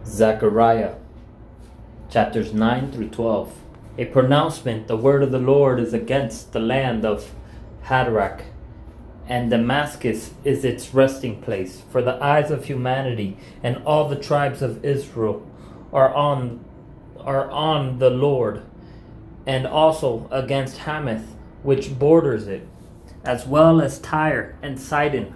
Zechariah chapters 9 through 12. A pronouncement: the word of the Lord is against the land of Hadrach, and Damascus is its resting place. For the eyes of humanity and all the tribes of Israel are on the Lord, and also against Hamath, which borders it, as well as Tyre and Sidon.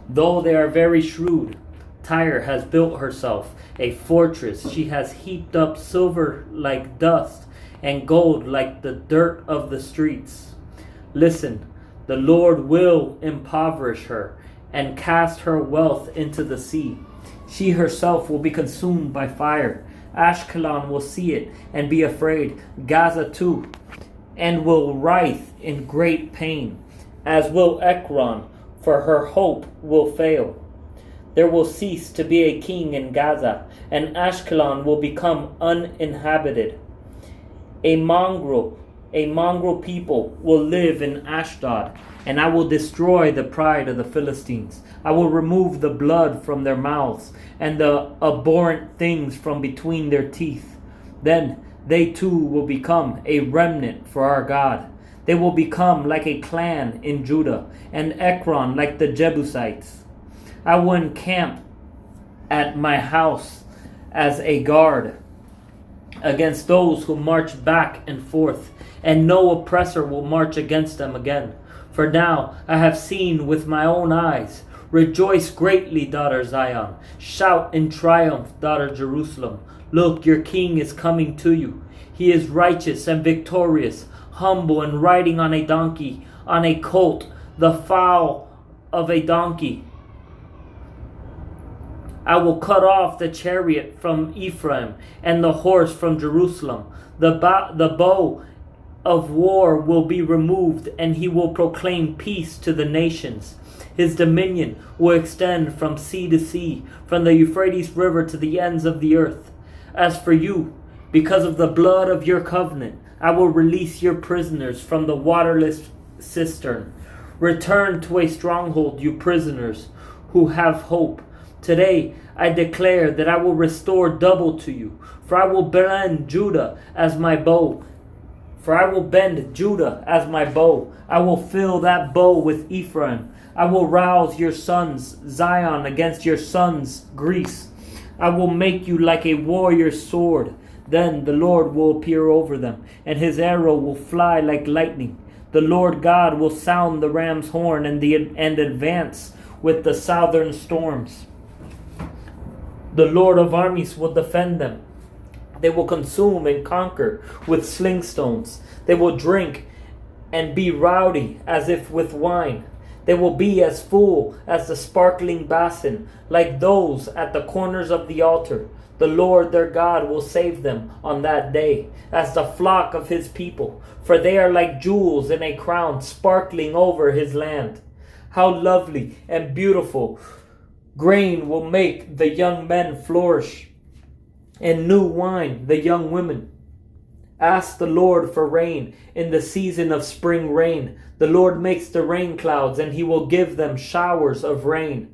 Though they are very shrewd, Tyre has built herself a fortress. She has heaped up silver like dust and gold like the dirt of the streets. Listen, the Lord will impoverish her and cast her wealth into the sea. She herself will be consumed by fire. Ashkelon will see it and be afraid, Gaza too, and will writhe in great pain, as will Ekron, for her hope will fail. There will cease to be a king in Gaza, and Ashkelon will become uninhabited. A mongrel people will live in Ashdod, and I will destroy the pride of the Philistines. I will remove the blood from their mouths and the abhorrent things from between their teeth. Then they too will become a remnant for our God. They will become like a clan in Judah, and Ekron like the Jebusites. I will encamp at my house as a guard against those who march back and forth, and no oppressor will march against them again. For now I have seen with my own eyes. Rejoice greatly, daughter Zion. Shout in triumph, daughter Jerusalem. Look, your king is coming to you. He is righteous and victorious, humble and riding on a donkey, on a colt, the foal of a donkey. I will cut off the chariot from Ephraim and the horse from Jerusalem. The bow of war will be removed, and he will proclaim peace to the nations. His dominion will extend from sea to sea, from the Euphrates River to the ends of the earth. As for you, because of the blood of your covenant, I will release your prisoners from the waterless cistern. Return to a stronghold, you prisoners who have hope. Today I declare that I will restore double to you, for I will bend Judah as my bow. I will fill that bow with Ephraim. I will rouse your sons, Zion, against your sons, Greece. I will make you like a warrior's sword. Then the Lord will appear over them, and his arrow will fly like lightning. The Lord God will sound the ram's horn and advance with the southern storms. The Lord of armies will defend them. They will consume and conquer with sling stones. They will drink and be rowdy as if with wine. They will be as full as the sparkling basin, like those at the corners of the altar. The Lord their God will save them on that day, as the flock of his people, for they are like jewels in a crown sparkling over his land. How lovely and beautiful! Grain will make the young men flourish, and new wine the young women. Ask the Lord for rain in the season of spring rain. The Lord makes the rain clouds, and he will give them showers of rain,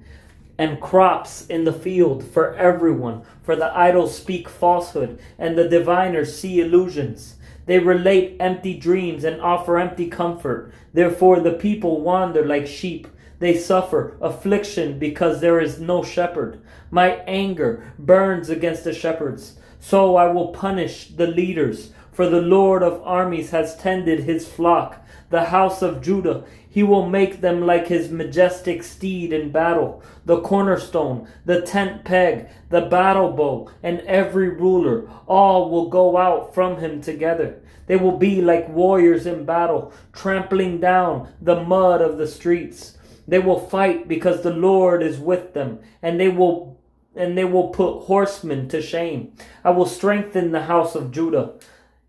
and crops in the field for everyone. For the idols speak falsehood, and the diviners see illusions. They relate empty dreams and offer empty comfort. Therefore the people wander like sheep. They suffer affliction because there is no shepherd. My anger burns against the shepherds. So I will punish the leaders. For the Lord of armies has tended his flock, the house of Judah. He will make them like his majestic steed in battle. The cornerstone, the tent peg, the battle bow, and every ruler, all will go out from him together. They will be like warriors in battle, trampling down the mud of the streets. They will fight because the Lord is with them, and they will put horsemen to shame. I will strengthen the house of Judah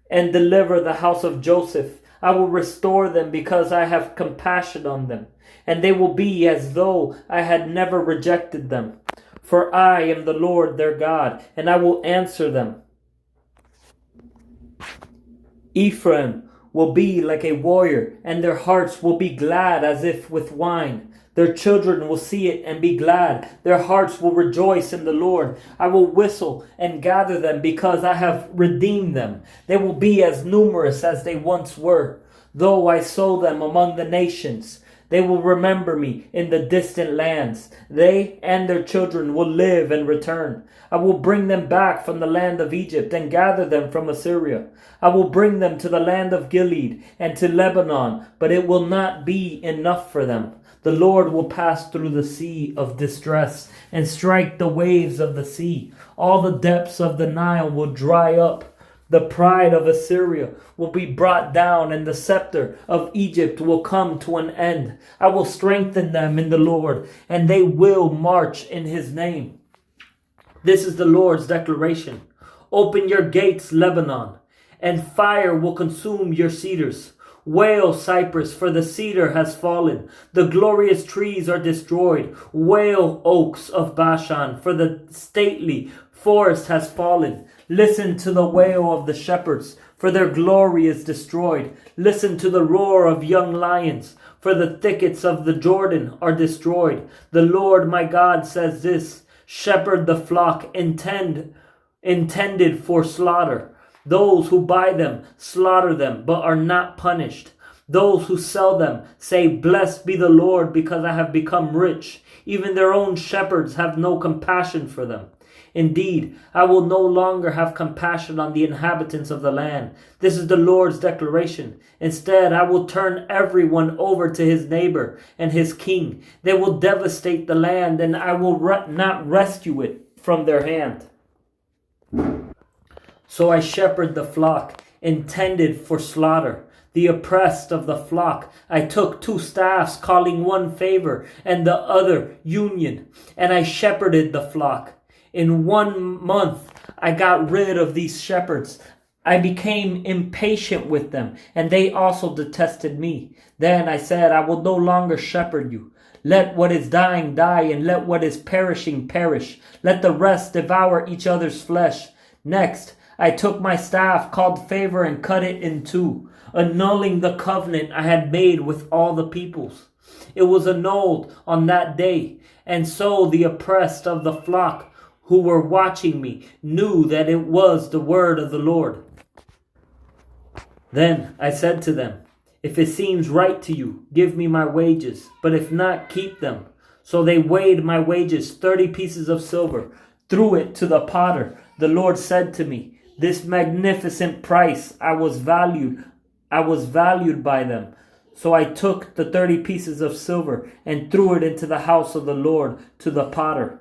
and deliver the house of Joseph. I will restore them because I have compassion on them, and they will be as though I had never rejected them. For I am the Lord their God, and I will answer them. Ephraim will be like a warrior, and their hearts will be glad as if with wine. Their children will see it and be glad. Their hearts will rejoice in the Lord. I will whistle and gather them because I have redeemed them. They will be as numerous as they once were. Though I sow them among the nations, they will remember me in the distant lands. They and their children will live and return. I will bring them back from the land of Egypt and gather them from Assyria. I will bring them to the land of Gilead and to Lebanon, but it will not be enough for them. The Lord will pass through the sea of distress and strike the waves of the sea. All the depths of the Nile will dry up. The pride of Assyria will be brought down, and the scepter of Egypt will come to an end. I will strengthen them in the Lord, and they will march in his name. This is the Lord's declaration. Open your gates, Lebanon, and fire will consume your cedars. Wail, cypress, for the cedar has fallen. The glorious trees are destroyed. Wail, oaks of Bashan, for the stately forest has fallen. Listen to the wail of the shepherds, for their glory is destroyed. Listen to the roar of young lions, for the thickets of the Jordan are destroyed. The Lord my God says this: shepherd the flock intended for slaughter. Those who buy them slaughter them, but are not punished. Those who sell them say, blessed be the Lord, because I have become rich. Even their own shepherds have no compassion for them. Indeed, I will no longer have compassion on the inhabitants of the land. This is the Lord's declaration. Instead, I will turn everyone over to his neighbor and his king. They will devastate the land, and I will not rescue it from their hand. So I shepherd the flock intended for slaughter, the oppressed of the flock. I took 2 staffs, calling one favor and the other union, and I shepherded the flock. In 1 month, I got rid of these shepherds. I became impatient with them, and they also detested me. Then I said, I will no longer shepherd you. Let what is dying die, and let what is perishing perish. Let the rest devour each other's flesh. Next, I took my staff called favor and cut it in 2, annulling the covenant I had made with all the peoples. It was annulled on that day, and so the oppressed of the flock who were watching me knew that it was the word of the Lord. Then I said to them, if it seems right to you, give me my wages, but if not, keep them. So they weighed my wages, 30 pieces of silver, threw it to the potter. The Lord said to me, this magnificent price I was valued by them. So I took the 30 pieces of silver and threw it into the house of the Lord to the potter.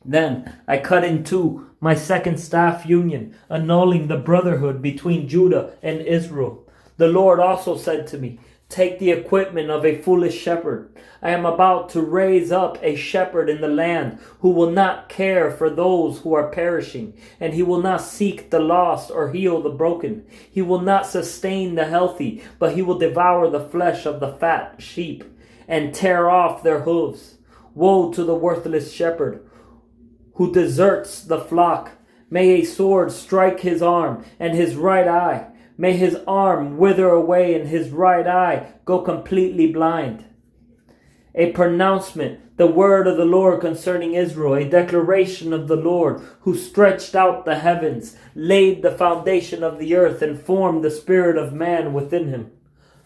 Then I cut in 2 my second staff union, annulling the brotherhood between Judah and Israel. The Lord also said to me, take the equipment of a foolish shepherd. I am about to raise up a shepherd in the land who will not care for those who are perishing, and he will not seek the lost or heal the broken. He will not sustain the healthy, but he will devour the flesh of the fat sheep and tear off their hooves. Woe to the worthless shepherd who deserts the flock. May a sword strike his arm and his right eye. May his arm wither away and his right eye go completely blind. A pronouncement, the word of the Lord concerning Israel, a declaration of the Lord who stretched out the heavens, laid the foundation of the earth, and formed the spirit of man within him.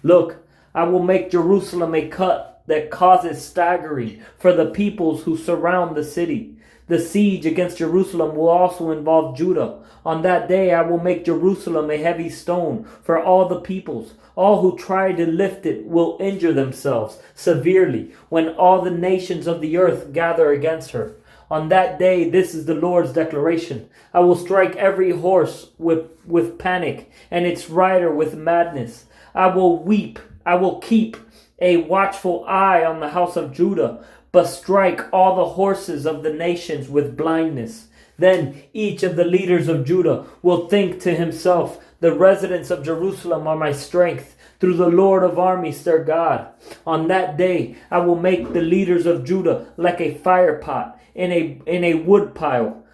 Look, I will make Jerusalem a cut that causes staggering for the peoples who surround the city. The siege against Jerusalem will also involve Judah. On that day I will make Jerusalem a heavy stone for all the peoples. All who try to lift it will injure themselves severely when all the nations of the earth gather against her. On that day, this is the Lord's declaration. I will strike every horse with panic and its rider with madness. I will keep a watchful eye on the house of Judah, but strike all the horses of the nations with blindness. Then each of the leaders of Judah will think to himself, the residents of Jerusalem are my strength, through the Lord of armies their God. On that day I will make the leaders of Judah like a fire pot in a wood pile,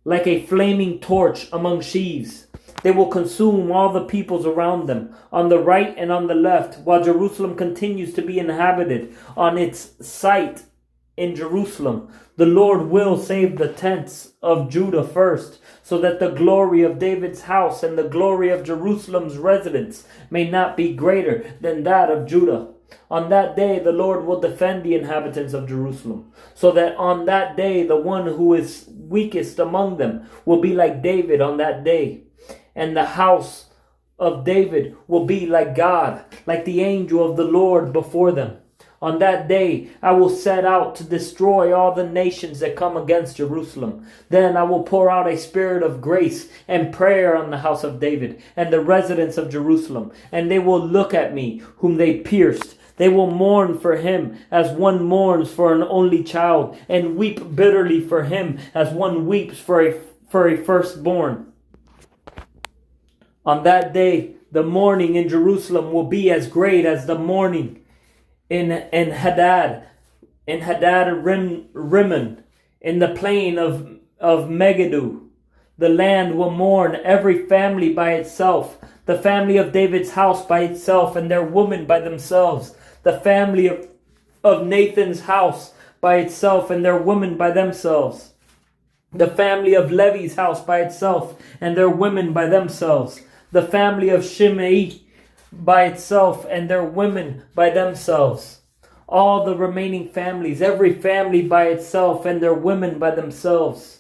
like a flaming torch among sheaves. They will consume all the peoples around them, on the right and on the left, while Jerusalem continues to be inhabited on its site in Jerusalem. The Lord will save the tents of Judah first, so that the glory of David's house and the glory of Jerusalem's residents may not be greater than that of Judah. On that day the Lord will defend the inhabitants of Jerusalem, so that on that day the one who is weakest among them will be like David on that day. And the house of David will be like God, like the angel of the Lord before them. On that day I will set out to destroy all the nations that come against Jerusalem. Then I will pour out a spirit of grace and prayer on the house of David and the residents of Jerusalem. And they will look at me, whom they pierced. They will mourn for him as one mourns for an only child, and weep bitterly for him as one weeps for a firstborn. On that day, the mourning in Jerusalem will be as great as the mourning in Hadad Rimmon, in the plain of Megiddo. The land will mourn, every family by itself, the family of David's house by itself, and their women by themselves, the family of Nathan's house by itself, and their women by themselves, the family of Levi's house by itself, and their women by themselves, the family of Shimei by itself, and their women by themselves. All the remaining families, every family by itself, and their women by themselves.